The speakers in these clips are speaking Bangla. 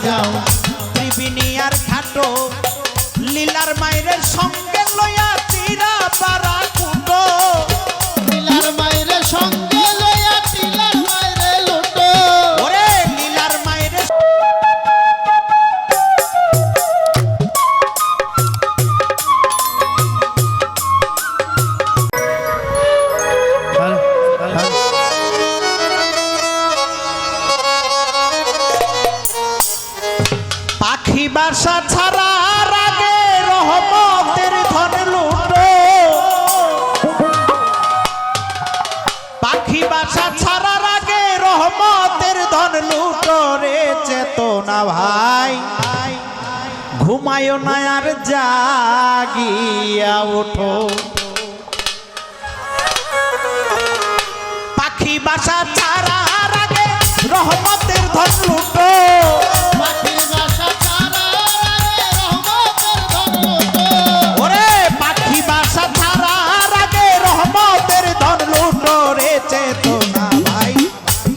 যাও ত্রিবিনিয়ার ঘাটো লীলার মায়ের সঙ্গে লইয়া তীরা পারা কুটো লীলার মায়ের সঙ্গে লইয়া লীলার মায়ের লুটো ওরে লীলার মায়ের পাখি বাসা ছাড়ার আগে রহমতের ধন লুটো পাখি বাসা ছাড়ার আগে রহমতের ধন লুটো রে চেতনা ভাই ঘুমায় না আর জাগিয়া ওঠো পাখি বাসা ছাড়ার আগে রহমতের ধন লুটো পাখির বাসা ছাড়ার আগে রহমতের ধন লুটো ওরে পাখি বাসা ছাড়ার আগে রহমতের ধন লুটো রে চেতনা ভাই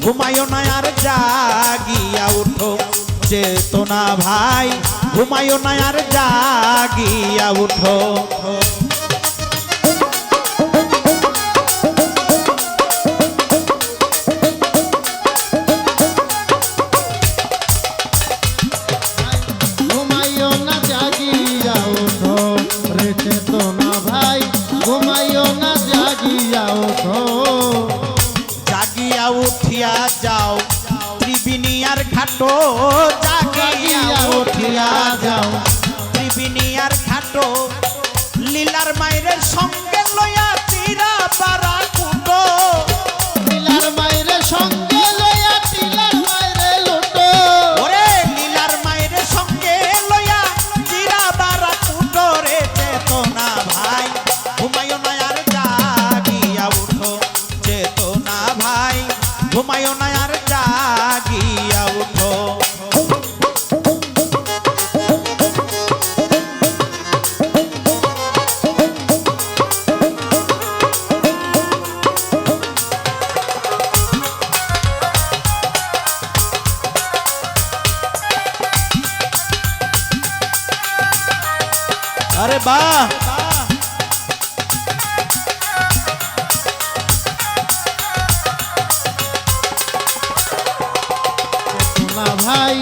ঘুমায় না আর জাগিয়া উঠো চেতনা ভাই ঘুমায় না আর জাগিয়া উঠো ঘুমাইও না জাগিয়া ওঠো রে চেতনা ভাই ঘুমাইও না জাগিয়া ওঠো জাগিয়া উঠিয়া যাও ত্রিবিনিয়ার ঘাটো জাগিয়া উঠিয়া যাও ত্রিবিনিয়ার ঘাটো লীলার মায়ের সঙ্গে লইয়া তীরা পারা কুটো লীলার মায়ের সঙ্গে লইয়া লীলার মায়ের লুটো ওরে লীলার মায়ের সঙ্গে লইয়া তীরা পারা কুটো রে চেতনা ভাই ঘুমায় না আর জাগিয়া উঠো চেতনা ভাই ঘুমায় না আর জাগিয়া উঠো अरे वाह চেতনা ভাই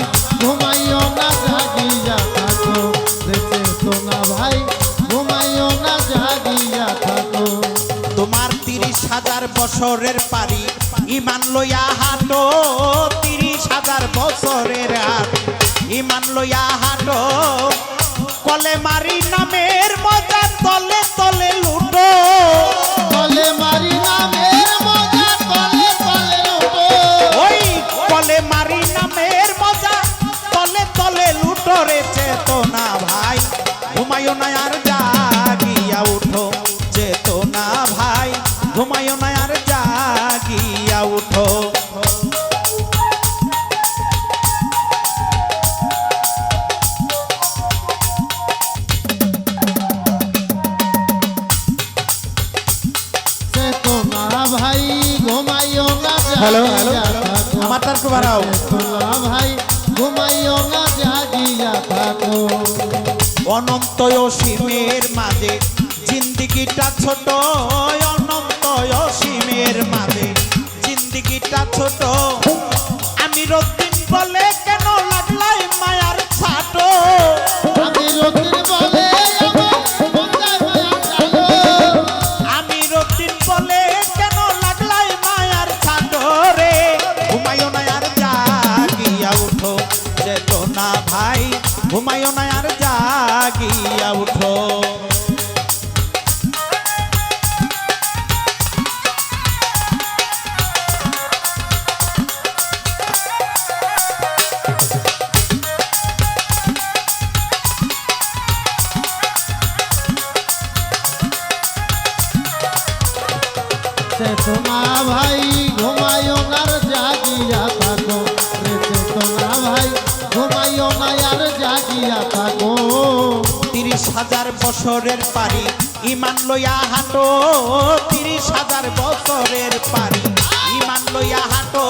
ঘুমাইও না জাগিয়া থাকো রে চেতনা ভাই ঘুমাইও না জাগিয়া থাকো তোমার 30,000 বছরের পারি ইমান লইয়া হাঁটো 30,000 বছরের হাট ইমান লইয়া হাঁটো কলে মারি নামের মজা তলে তলে লুটো তলে মারি নামের মজা তলে তলে লুটো ওই কলে মারি নামের মজা তলে তলে লুটো রে চেতনা ভাই ঘুমায় না আর জাগিয়া উঠো চেতনা ভাই ঘুমায় না আর জাগিয়া উঠো চেতনা ভাই ঘুমাইও না হ্যালো জাগিয়া থাকো আমার তার একটু বাড়াও চেতনা ভাই ঘুমাইও না জাগিয়া থাকো অনন্ত অসীমের মাঝে জিন্দিগিটা ছোট অনন্ত অসীমের মাঝে জিন্দিগিটা ছোট আমি রতিন বলে কেন লাগলাই মায়ার ছাটো আমি রতিন বলে আমার বন্দায় মায়া চালো আমি রতিন বলে কেন লাগলাই মায়ার ছাটো রে ঘুমায় না আর জাগিয়া উঠো চেতনা ভাই ঘুমায় না আর জাগিয়া উঠো চেতনা ভাই ঘুমাইও না আর জাগিয়া থাকো রে চেতনা ভাই ঘুমাইও না আর জাগিয়া থাকো 30,000 বছরের পারি ইমান লইয়া হাঁটো 30,000 বছরের পারি ইমান লইয়া হাঁটো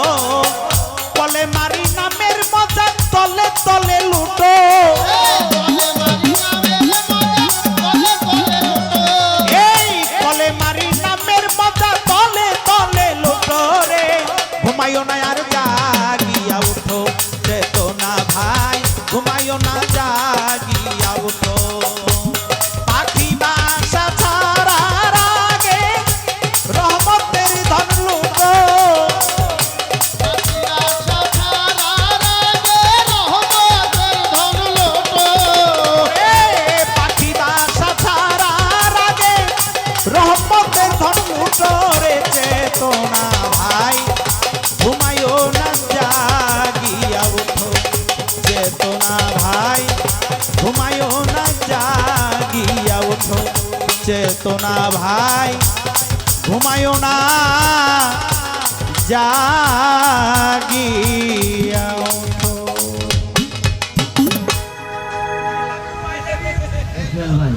কলে মারি নামের মজা তলে তলে চেতনা ভাই ঘুমায়ো না জাগিয়া ওঠো চেতনা ভাই ঘুমায়ো না জাগিয়া ওঠো। ভাই